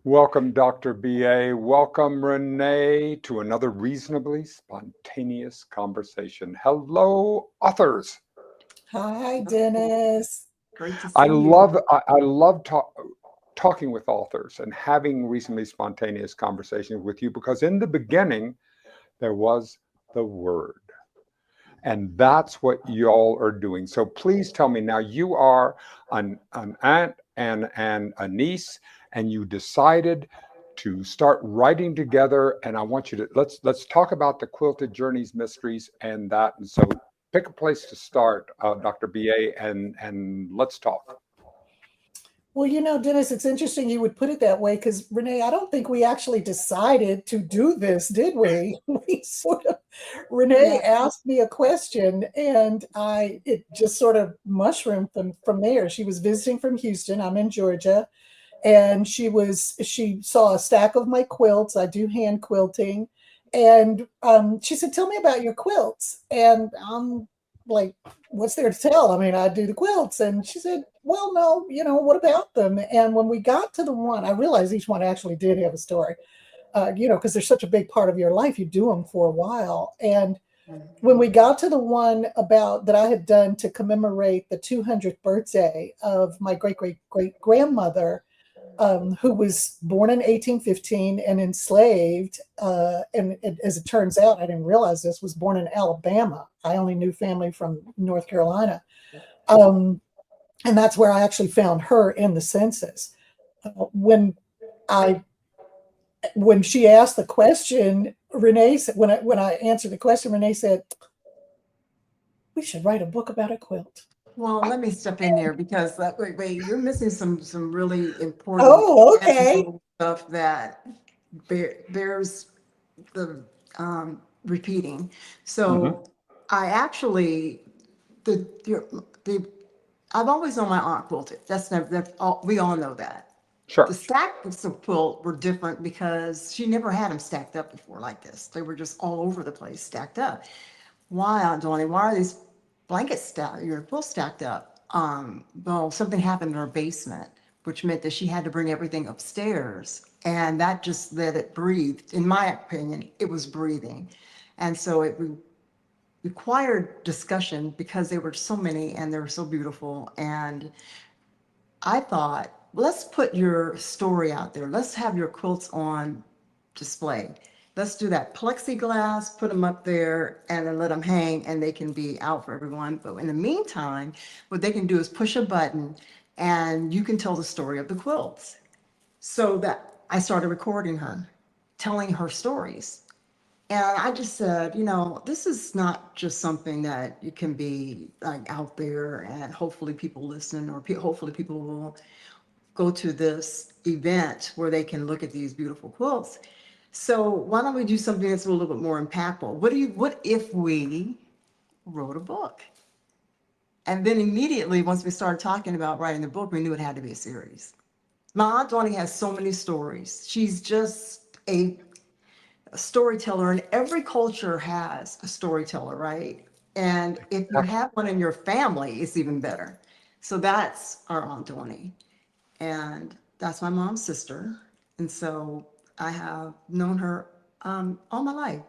Welcome, Dr. BA. Welcome, Renee, to another reasonably spontaneous conversation. Hello, authors. Hi, Dennis. Great to see I you. love talking with authors and having reasonably spontaneous conversations with you because in the beginning, there was the word. And that's what y'all are doing. So please tell me now, you are an aunt and a niece, and you decided to start writing together. And I want you to let's talk about the Quilted Journeys Mysteries and that. And so pick a place to start, Dr. BA, and let's talk. Well, Dennis, it's interesting you would put it that way because Renee, I don't think we actually decided to do this, did we? Renee asked me a question and it just sort of mushroomed from there. She was visiting from Houston. I'm in Georgia. And she saw a stack of my quilts. I do hand quilting. And she said, "Tell me about your quilts." And I'm like, "What's there to tell? I mean, I do the quilts." And she said, "Well, no, what about them?" And when we got to the one, I realized each one actually did have a story, because they're such a big part of your life. You do them for a while. And when we got to the one about that I had done to commemorate the 200th birthday of my great grandmother, who was born in 1815 and enslaved, and as it turns out, I didn't realize this, was born in Alabama. I only knew family from North Carolina. And that's where I actually found her in the census. When she asked the question, Renee said, when I answered the question, Renee said, "We should write a book about a quilt." Well, let me step in there because wait, you're missing some really important Okay. stuff that bears the repeating. So I actually I've always known my aunt quilted. That's all, we all know that. Sure. The stacks of quilt were different because she never had them stacked up before like this. They were just all over the place, stacked up. Why, Aunt Dawnnie? Why are these blankets stacked? Your quilt stacked up? Well, something happened in her basement, which meant that she had to bring everything upstairs, and that just let it breathe. In my opinion, it was breathing, and so it required discussion because there were so many and they were so beautiful. And I thought, let's put your story out there. Let's have your quilts on display. Let's do that. Plexiglass, put them up there and then let them hang and they can be out for everyone. But in the meantime, what they can do is push a button and you can tell the story of the quilts. So that I started recording her, telling her stories. And I just said, this is not just something that it can be like out there and hopefully people listen or hopefully people will go to this event where they can look at these beautiful quilts. So why don't we do something that's a little bit more impactful? What if we wrote a book? And then immediately, once we started talking about writing the book, we knew it had to be a series. My Aunt Dawnnie has so many stories. She's just a storyteller, and every culture has a storyteller, right? And if you have one in your family, it's even better. So that's our Aunt Dawnnie. And that's my mom's sister. And so I have known her all my life.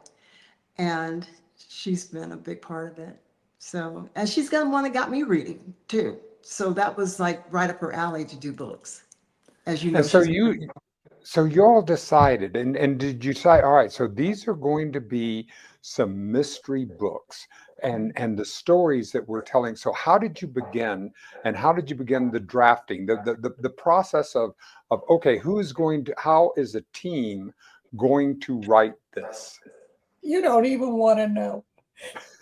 And she's been a big part of it. So, and she's the one that got me reading too. So that was like right up her alley to do books. As you know, And so you all decided, and did you decide, all right, so these are going to be some mystery books and the stories that we're telling. So how did you begin, and how did you begin the drafting, the process of okay, how is a team going to write this? You don't even want to know.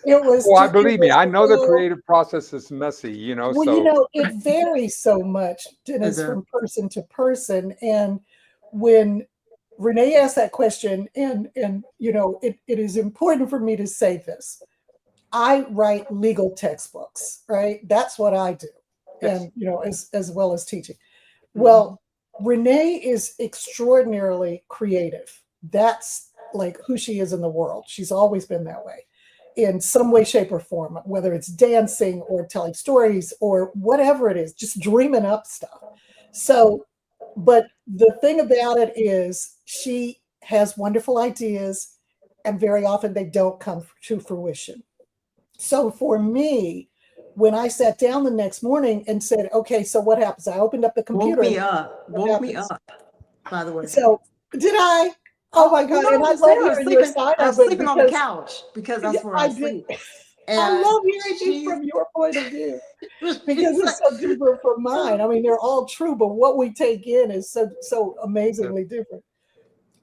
It was Well, I just, believe me, I know the creative process is messy, well, so it varies so much, Dennis, from person to person. And when Renee asked that question, and it is important for me to say this. I write legal textbooks, right? That's what I do. yes. And, as well as teaching. Well, Renee is extraordinarily creative. That's like who she is in the world. She's always been that way in some way, shape, or form, whether it's dancing or telling stories or whatever it is, just dreaming up stuff. So But the thing about it is she has wonderful ideas, and very often they don't come to fruition. So for me, when I sat down the next morning and said, okay, so what happens? I opened up the computer. Woke me up, by the way. So did I? Oh my God. No, And I was love there. hearing your side I of was it sleeping on the because couch because yeah, that's where I sleep. I And love hearing it she's from your point of view because she's it's so different from mine. I mean, they're all true, but what we take in is so amazingly different.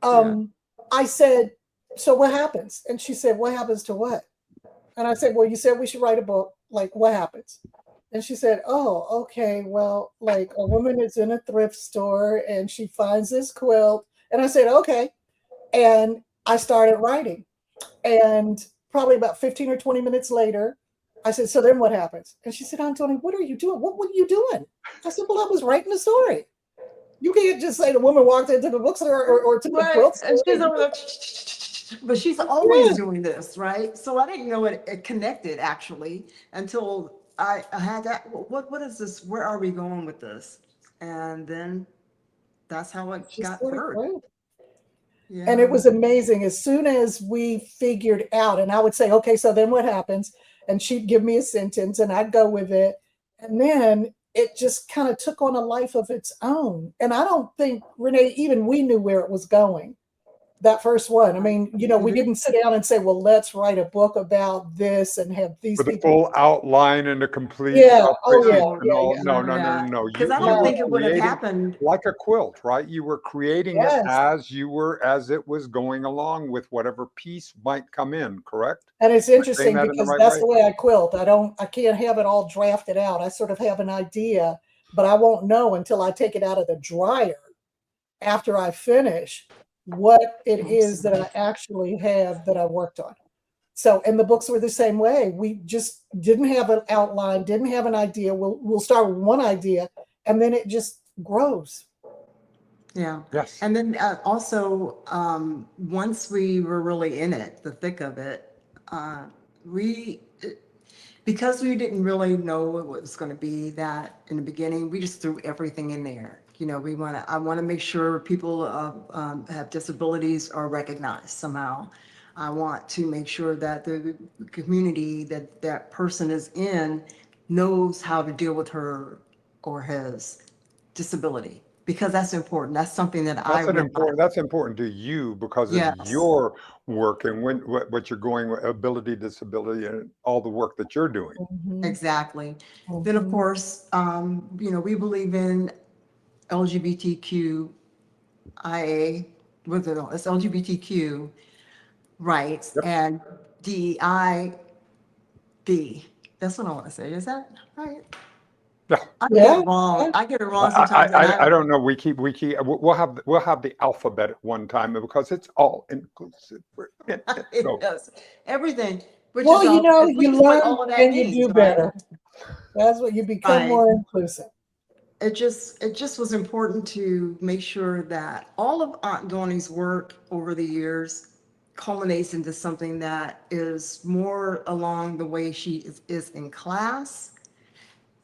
yeah. I said, so what happens? And she said, what happens to what? And I said, well, you said we should write a book. Like, what happens? And she said, oh, okay. Well, like a woman is in a thrift store and she finds this quilt. And I said, okay. And I started writing. And probably about 15 or 20 minutes later, I said, so then what happens? And she said, Antoni, what are you doing? What were you doing? I said, well, I was writing a story. You can't just say the woman walked into the bookstore or to the quilt store. And she's over there, but she's always doing this, right? So I didn't know it connected actually until I had that. What is this? Where are we going with this? And then that's how it got heard. Yeah. And it was amazing. As soon as we figured out, and I would say, okay, so then what happens? And she'd give me a sentence and I'd go with it. And then it just kind of took on a life of its own. And I don't think, Renee, even we knew where it was going. That first one. I mean, we didn't sit down and say, well, let's write a book about this and have these with people. a full outline and a complete. Yeah. Oh, yeah. No. Because I don't think it would have happened like a quilt, right? You were creating it as it was going along with whatever piece might come in, correct? And it's interesting because that's the way I quilt. I can't have it all drafted out. I sort of have an idea, but I won't know until I take it out of the dryer after I finish what it is that I actually have that I worked on. So, and the books were the same way. We just didn't have an outline, didn't have an idea. We'll start with one idea and then it just grows. Yeah. Yes. And then also, once we were really in it, the thick of it, because we didn't really know what it was going to be that in the beginning, we just threw everything in there. I want to make sure people have disabilities are recognized somehow. I want to make sure that the community that person is in knows how to deal with her or his disability, because that's important. That's something that that's important to you because it's your work and what you're going with, ability, disability, and all the work that you're doing. Exactly. Then of course, we believe in LGBTQIA, it's LGBTQ rights and DEIB. That's what I want to say. Is that right? Yeah. I get it wrong. I get it wrong sometimes. I don't know. We'll have the alphabet at one time because it's all inclusive. It does everything. You learn and you do better. That's what you become more inclusive. It just was important to make sure that all of Aunt Donnie's work over the years culminates into something that is more along the way she is in class,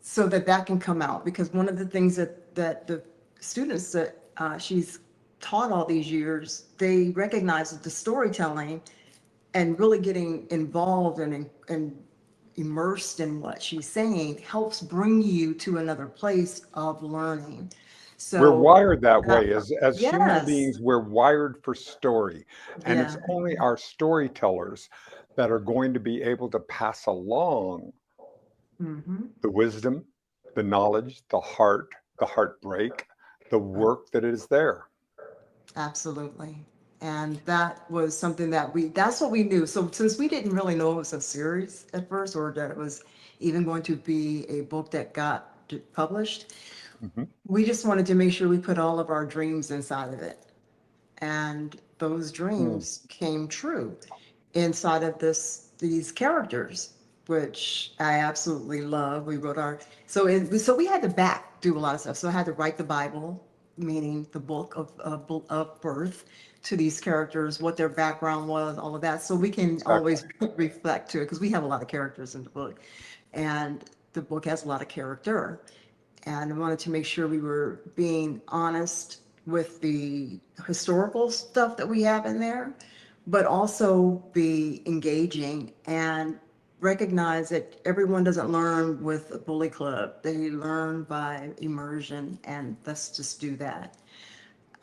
so that can come out. Because one of the things that the students that she's taught all these years, they recognize that the storytelling and really getting involved and immersed in what she's saying helps bring you to another place of learning. So we're wired that way as human beings. We're wired for story, and it's only our storytellers that are going to be able to pass along the wisdom, the knowledge, the heartbreak, the work that is there. Absolutely. And that was something that's what we knew. So since we didn't really know it was a series at first, or that it was even going to be a book that got published, we just wanted to make sure we put all of our dreams inside of it. And those dreams came true inside of these characters, which I absolutely love. We wrote so we had to do a lot of stuff. So I had to write the Bible, meaning the book of birth, to these characters, what their background was, all of that, so we can always reflect to it, because we have a lot of characters in the book, and the book has a lot of character. And I wanted to make sure we were being honest with the historical stuff that we have in there, but also be engaging and recognize that everyone doesn't learn with a bully club. They learn by immersion, and let's just do that.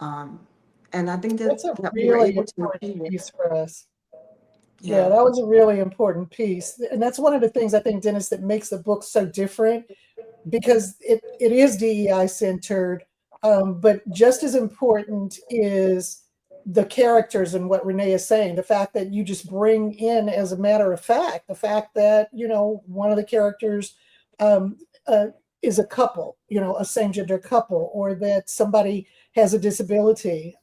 And I think That's a that we were really able to important achieve it. piece for us. Yeah, Yeah. that was a really important piece. And that's one of the things I think, Dennis, that makes the book so different, because it is DEI centered, but just as important is the characters and what Renee is saying. The fact that you just bring in, as a matter of fact, the fact that, you know, one of the characters um, is a couple, you know, a same gender couple, or that somebody has a disability.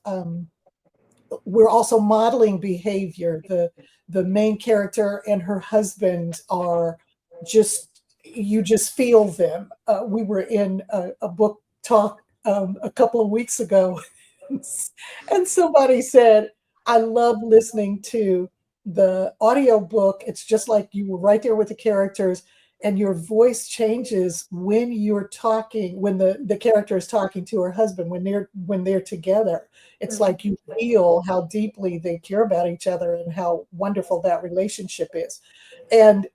We're also modeling behavior. The main character and her husband are just, you just feel them. We were in a book talk a couple of weeks ago, and somebody said, I love listening to the audio book. It's just like you were right there with the characters, and your voice changes when you're talking, when the character is talking to her husband, when they're together. It's like you feel how deeply they care about each other and how wonderful that relationship is. And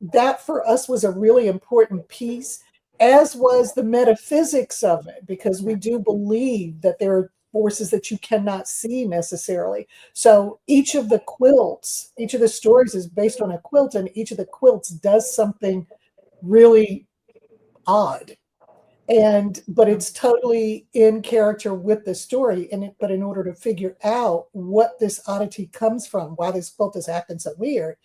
that for us was a really important piece, as was the metaphysics of it, because we do believe that there are forces that you cannot see necessarily. So each of the quilts, each of the stories is based on a quilt, and each of the quilts does something really odd. But it's totally in character with the story. But in order to figure out what this oddity comes from, why this quilt is acting so weird,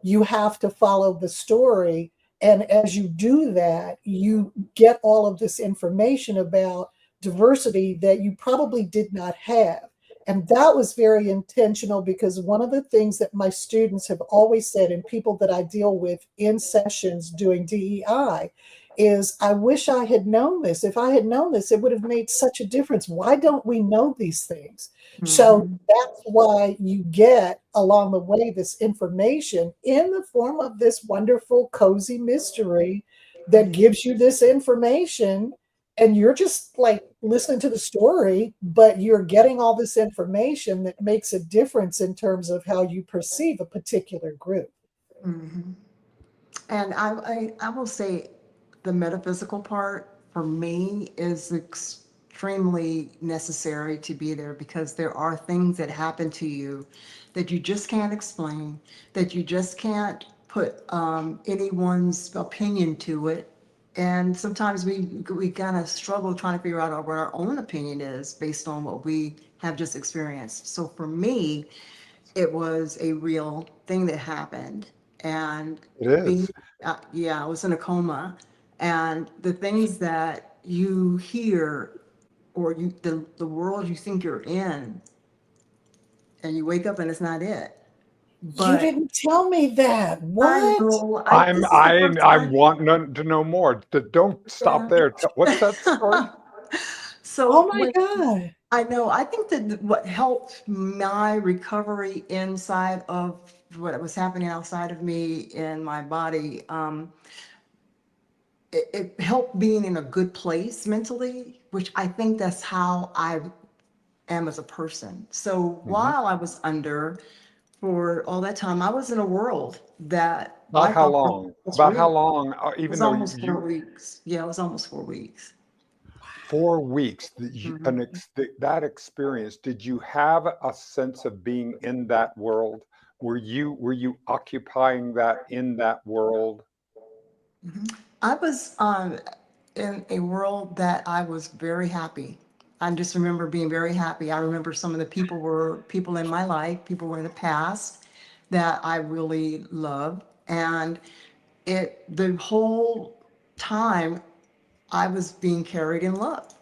you have to follow the story. And as you do that, you get all of this information about diversity that you probably did not have. And that was very intentional, because one of the things that my students have always said, and people that I deal with in sessions doing DEI, is, I wish I had known this. If I had known this, it would have made such a difference. Why don't we know these things? So that's why you get along the way this information in the form of this wonderful, cozy mystery that gives you this information. And you're just like listening to the story, but you're getting all this information that makes a difference in terms of how you perceive a particular group. And I will say the metaphysical part for me is extremely necessary to be there, because there are things that happen to you that you just can't explain, that you just can't put anyone's opinion to it. And sometimes we kind of struggle trying to figure out what our own opinion is based on what we have just experienced. So for me, it was a real thing that happened. And It is. being, yeah, I was in a coma. And the things that you hear, or the world you think you're in, and you wake up and it's not it. You But didn't tell me that. I What? know, I'm this is the I first I time. want to know more. Don't stop Yeah. there. What's that story? Oh So my when God. I know, I think that what helped my recovery inside of what was happening outside of me in my body, it helped being in a good place mentally, which I think that's how I am as a person. So Mhm. while I was under for all that time, I was in a world that About I how thought long? was About how real. long? It Even was though almost you 4 weeks. Yeah, it was almost 4 weeks. 4 weeks, Mhm. that experience, did you have a sense of being in that world? Were you occupying that in that world? I was in a world that I was very happy. I just remember being very happy. I remember some of the people were people in my life, people were in the past that I really loved. And the whole time I was being carried in love.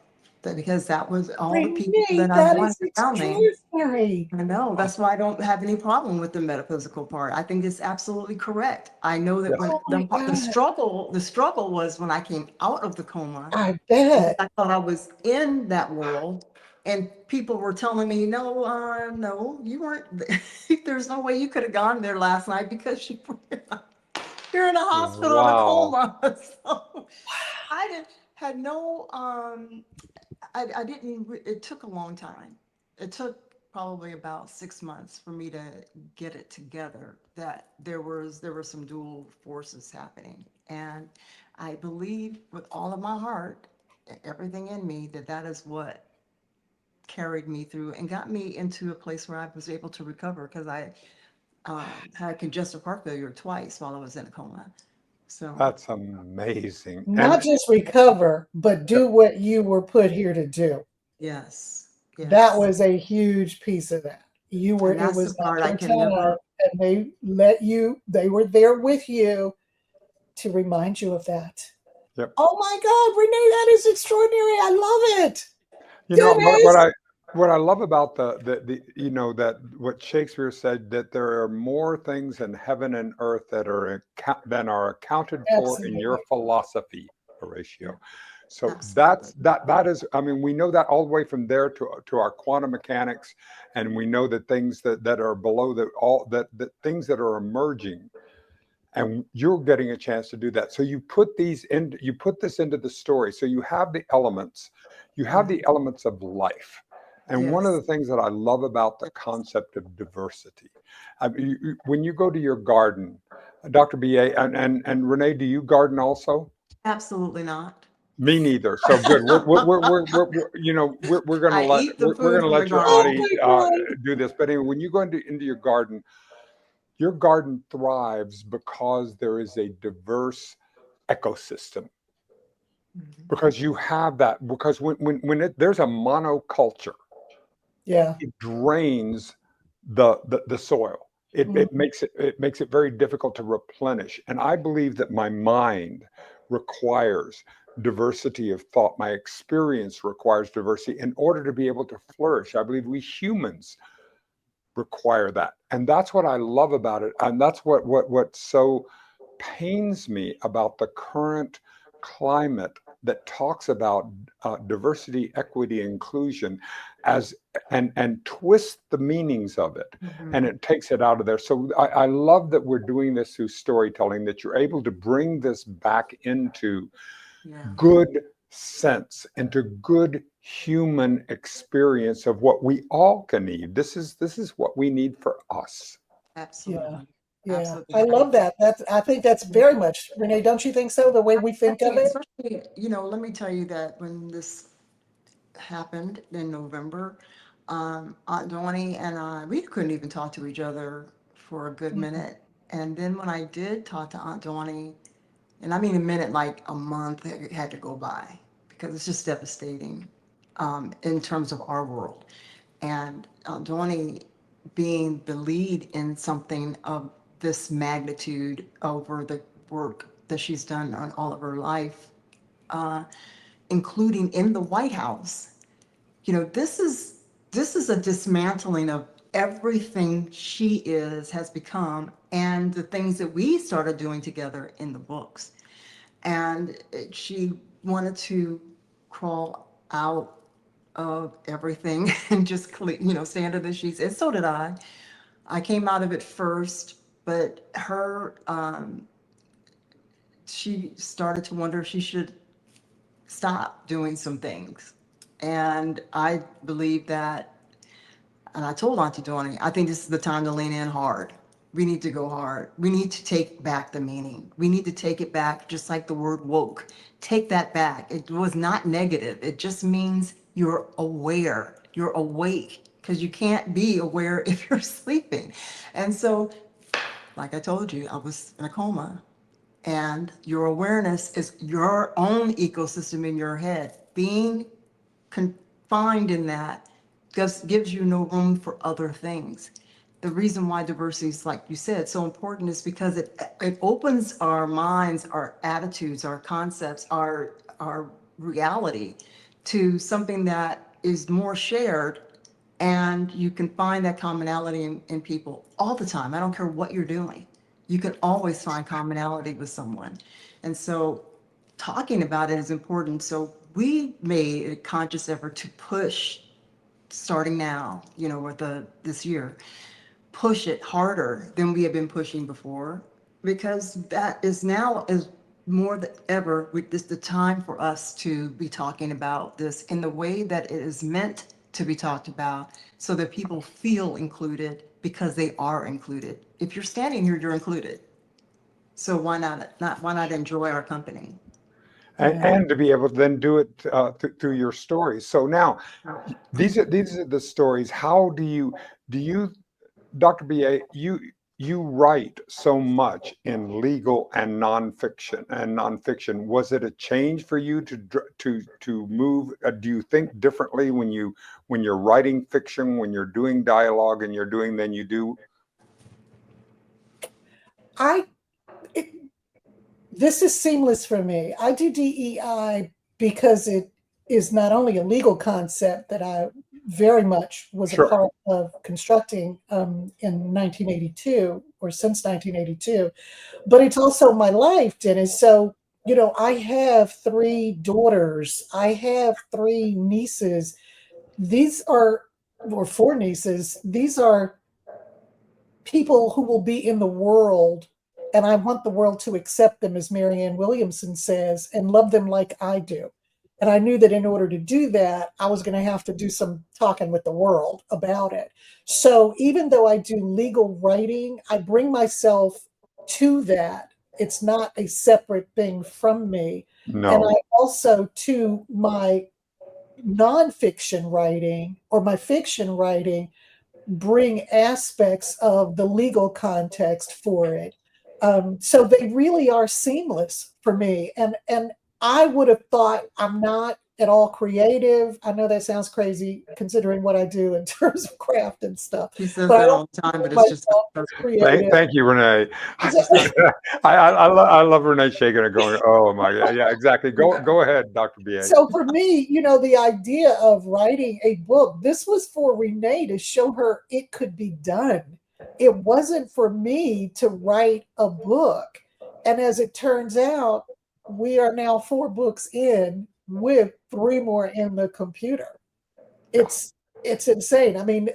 Because that was all the people Renee, that I that wanted is around me. extraordinary. I know. Uh, That's why I don't have any problem with the metaphysical part. I think it's absolutely correct. I know that yes. when Oh my God. the struggle was when I came out of the coma, I because bet. I thought I was in that world, and people were telling me, no, no, you weren't. There's no way you could have gone there last night because you're in a hospital in a Wow. coma. So I didn't. had no, I didn't, it took a long time. It took probably about 6 months for me to get it together, that there were some dual forces happening. And I believe with all of my heart, everything in me, that that is what carried me through and got me into a place where I was able to recover, because I had congestive heart failure twice while I was in a coma. So, That's amazing. Not just recover, but do what you were put here to do. yes, That yes. was a huge piece of that. And It that's the was not part I your can time, never, and they were there with you to remind you of that. Yep. Oh my God, Renee, that is extraordinary. I love it. You know Dennis. what I love about the you know that what Shakespeare said, that there are more things in heaven and earth that are than are accounted for in your Absolutely. philosophy, yeah, Horatio. So absolutely. that is, I mean, we know that all the way from there to our quantum mechanics, and we know that things that are below that things that are emerging, and you're getting a chance to do that. So you put this into the story. So you have the elements, Yeah. of life. And one of Yes. the things that I love about the concept of diversity, I mean, when you go to your garden, Dr. BA and Renee, do you garden also? Absolutely not. Me neither. So good. We're gonna I let eat the we're food gonna from the let your Oh garden. audience my God. do this. But anyway, when you go into your garden thrives because there is a diverse ecosystem, Mhm. because you have that, because there's a monoculture, Yeah. it drains the soil. It, Mm. it makes it very difficult to replenish. And I believe that my mind requires diversity of thought. My experience requires diversity in order to be able to flourish. I believe we humans require that. And that's what I love about it. And that's what so pains me about the current climate that talks about diversity, equity, inclusion as and twist the meanings of it, and Mhm. it takes it out of there. So I love that we're doing this through storytelling, that you're able to bring this back into Yeah, good sense, into good human experience of what we all can need. This is what we need for us. Yeah. absolutely. Yeah. Absolutely. I love that. I think that's Yeah. very much, Renee, don't you think so? The way we I think of think, it? especially, let me tell you that when this happened in November, Aunt Donnie and I, we couldn't even talk to each other for a good Mhm. minute. And then when I did talk to Aunt Donnie, and I mean a minute, like a month had to go by, because it's just devastating in terms of our world. And Donnie being the lead in something of this magnitude over the work that she's done on all of her life, uh, including in the White House. This is a dismantling of everything she has become, and the things that we started doing together in the books. And she wanted to crawl out of everything and just stay under the sheets, and so did I. I came out of it first, but she started to wonder if she should stop doing some things. And I believe that, and I told Auntie Donnie, I think this is the time to lean in hard. We need to go hard. We need to take back the meaning. We need to take it back, just like the word woke. Take that back. It was not negative. It just means you're aware, you're awake, because you can't be aware if you're sleeping. And so, like I told you, I was in a coma, and your awareness is your own ecosystem in your head. Being confined in that gives you no room for other things. The reason why diversity is, like you said, so important is because it opens our minds, our attitudes, our concepts, our reality to something that is more shared, and you can find that commonality in people all the time. I don't care what you're doing. You can always find commonality with someone. And so talking about it is important. So we made a conscious effort to push, starting now, with this year, push it harder than we have been pushing before, because that is now is more than ever, this is the time for us to be talking about this in the way that it is meant to be talked about, so that people feel included because they are included. If you're standing here, you're included. So why not enjoy our company? And to be able to then do it through your stories. So now, these are the stories. How do you, Dr. BA, you write so much in legal and nonfiction. Was it a change for you to move? Do you think differently when you're writing fiction, when you're doing dialogue, and you're doing than you do? This is seamless for me. I do DEI because it is not only a legal concept that I very much was a part of constructing in 1982 or since 1982, but it's also my life, Dennis. So, I have 3 daughters. I have 3 nieces. Or 4 nieces. These are people who will be in the world, and I want the world to accept them, as Marianne Williamson says, and love them like I do. And I knew that in order to do that, I was going to have to do some talking with the world about it. So even though I do legal writing, I bring myself to that. It's not a separate thing from me. No. And I also, to my nonfiction writing or my fiction writing, bring aspects of the legal context for it. So they really are seamless for me. And I would have thought I'm not at all creative. I know that sounds crazy considering what I do in terms of craft and stuff. He says that all the time, but it's just thank you, Renee. I love Renee shaking and going, oh my God. Yeah, exactly. Go ahead, Dr. BA. So for me, the idea of writing a book, this was for Renee to show her it could be done. It wasn't for me to write a book. And as it turns out, we are now 4 books in with 3 more in the computer. It's insane. I mean,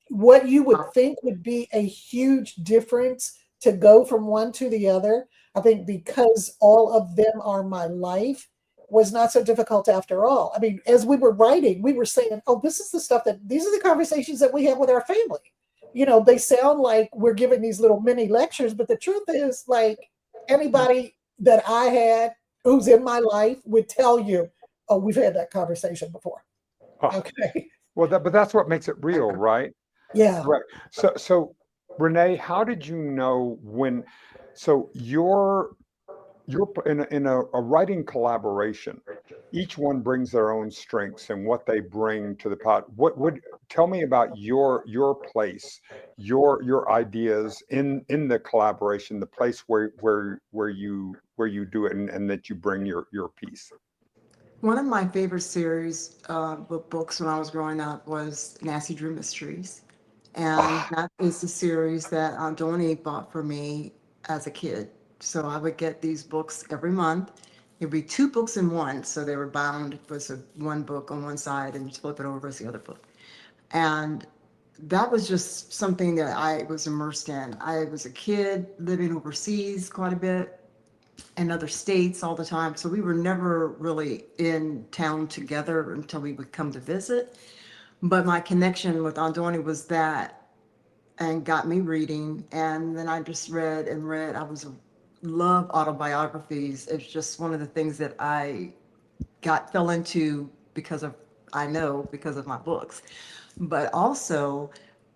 what you would think would be a huge difference to go from one to the other, I think because all of them are my life, was not so difficult after all. I mean, as we were writing, we were saying, oh, these are the conversations that we have with our family. They sound like we're giving these little mini lectures, but the truth is, like, anybody that I had who's in my life would tell you, oh, we've had that conversation before. Oh, okay. Well, but that's what makes it real, right? Yeah. Right. So Renee, how did you know when? So you're in a writing collaboration. Each one brings their own strengths and what they bring to the pot. What would tell me about your place, your ideas in the collaboration, the place where you do it and that you bring your piece. One of my favorite series books when I was growing up was Nancy Drew Mysteries. And that is the series that Donnie bought for me as a kid. So I would get these books every month. It'd be 2 books in one. So they were bound. It was one book on one side and you flip it over as the other book. And that was just something that I was immersed in. I was a kid living overseas quite a bit in other states all the time. So we were never really in town together until we would come to visit. But my connection with Andoni was that, and got me reading. And then I just read and read. Love autobiographies. It's just one of the things that I fell into because of my books. But also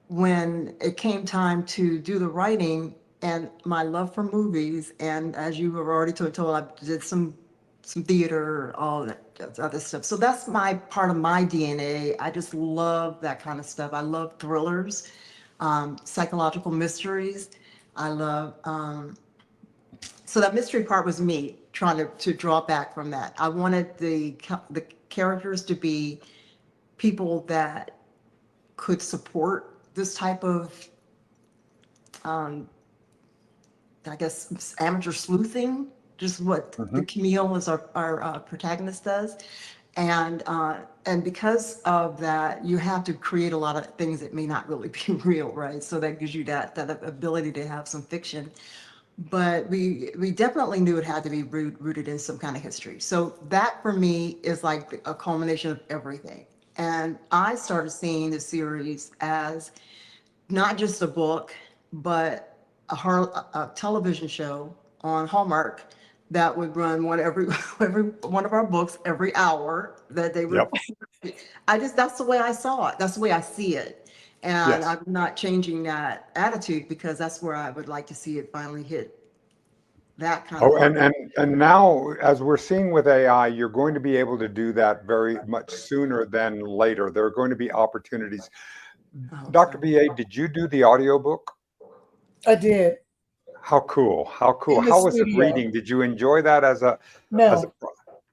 when it came time to do the writing and my love for movies, and as you were already told, I did some theater, all that other stuff. So that's part of my DNA. I just love that kind of stuff. I love thrillers, psychological mysteries. I love, so that mystery part was me trying to draw back from that. I wanted the characters to be people that could support this type of, I guess, amateur sleuthing, just what the Camille as our protagonist does. And because of that, you have to create a lot of things that may not really be real, right? So that gives you that ability to have some fiction. but we definitely knew it had to be rooted in some kind of history. So that for me is like a culmination of everything. And I started seeing the series as not just a book, but a television show on Hallmark that would run every one of our books every hour that they would. Yep. That's the way I saw it. That's the way I see it. And Yes. I'm not changing that attitude because that's where I would like to see it finally hit that kind of Oh, level. and now, as we're seeing with AI, you're going to be able to do that very much sooner than later. There are going to be opportunities. I hope Dr. so. BA, did you do the audiobook? I did How cool. How cool. in the How was it studio. reading? Did you enjoy that as a No,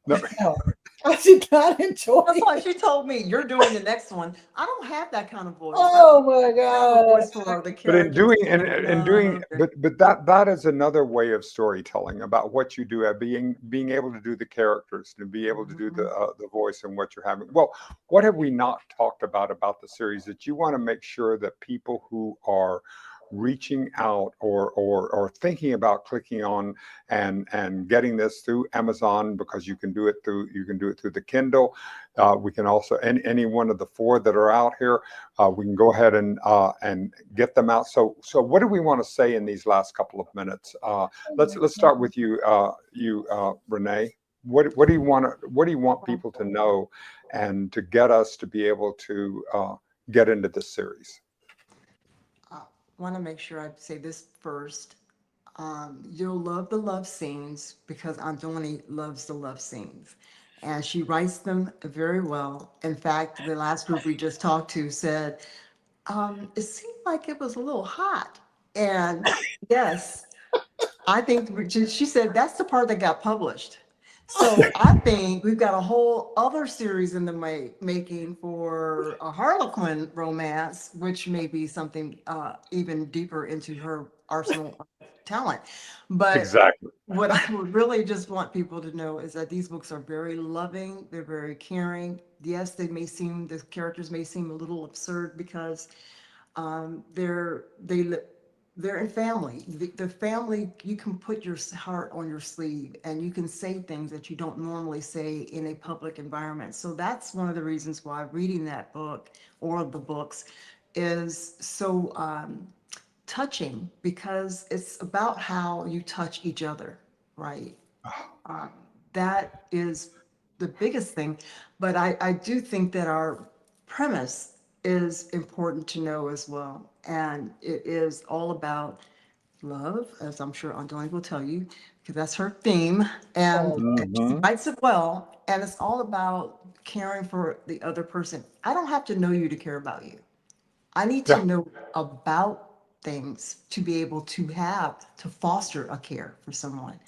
no? no, I did not enjoy That's why it. she told me you're doing the next one. I don't have that kind of voice. Oh my I have a voice God. for the But in characters doing that I and doing love. but that is another way of storytelling about what you do at being able to do the characters and be able to do the voice and what you're having. Well, what have we not talked about the series that you want to make sure that people who are reaching out or thinking about clicking on and getting this through Amazon, because you can do it through the Kindle. We can also any one of the four that are out here. We can go ahead and get them out. So what do we want to say in these last couple of minutes? Let's start with you, Renee. What do you want people to know and to get us to be able to get into this series? I want to make sure I say this first. You'll love the love scenes because Andoni loves the love scenes. And she writes them very well. In fact, the last group we just talked to said, it seemed like it was a little hot. And yes, I think she said that's the part that got published. So I think we've got a whole other series in the making for a Harlequin romance, which may be something even deeper into her arsenal of talent. But Exactly. what I would really just want people to know is that these books are very loving, they're very caring. Yes, the characters may seem a little absurd because um, they're they li- they're in family. The family, you can put your heart on your sleeve and you can say things that you don't normally say in a public environment. So that's one of the reasons why reading that book or the books is so touching, because it's about how you touch each other, right? Um, that is the biggest thing. But I do think that our premise is important to know as well. And it is all about love, as I'm sure Andoni will tell you, because that's her theme. And she Mhm. writes it well. And it's all about caring for the other person. I don't have to know you to care about you. I need to Yeah. know about things to be able to foster a care for someone.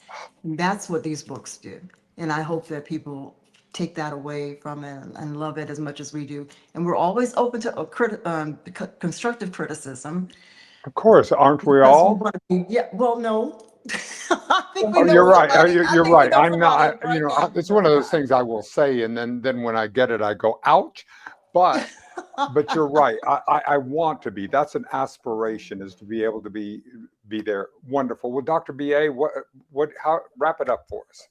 And that's what these books do. And I hope that people take that away from it and love it as much as we do. And we're always open to constructive criticism Of course, aren't we because we all? want to be, yeah, well, no. I think we Oh, know you're right. somebody. I You're think we right. know I'm somebody not. right now who It's one does of those that. things I will say, and then when I get it, I go, "Ouch!" But you're right. I want to be. That's an aspiration, is to be able to be there. Wonderful. Well, Dr. BA, how wrap it up for us?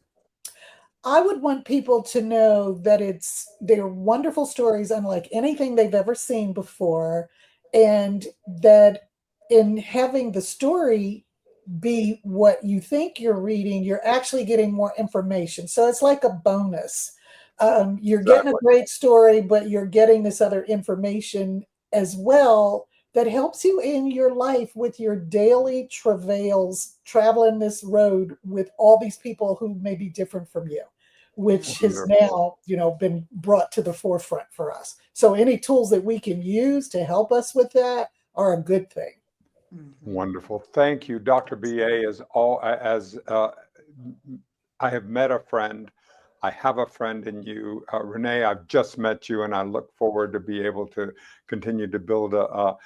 I would want people to know that they're wonderful stories unlike anything they've ever seen before, and that in having the story be what you think you're reading, you're actually getting more information. So it's like a bonus. You're getting a Exactly. great story, but you're getting this other information as well that helps you in your life with your daily travails, traveling this road with all these people who may be different from you, which has Wonderful. now, been brought to the forefront for us. So any tools that we can use to help us with that are a good thing. Mhm. Wonderful. Thank you, Dr. BA. As I have met a friend. I have a friend in you, Renee. I've just met you, and I look forward to be able to continue to build a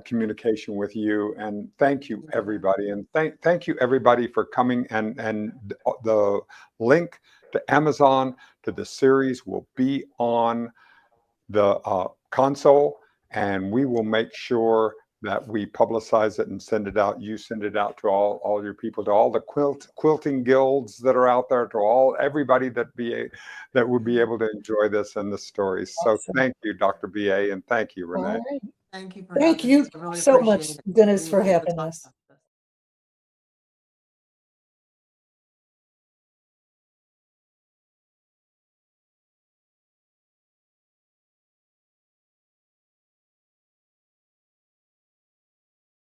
communication with you. And thank you, everybody, and thank you, everybody, for coming. And the link to Amazon to the series will be on the console, and we will make sure that we publicize it and send it out. You send it out to all your people, to all the quilting guilds that are out there, to everybody that would be able to enjoy this and the stories. So Awesome. thank you, Dr. BA, and thank you, All Renee. right. Thank you for Thank having you us. I really so much, appreciate it. Dennis, We for were able to having talk us.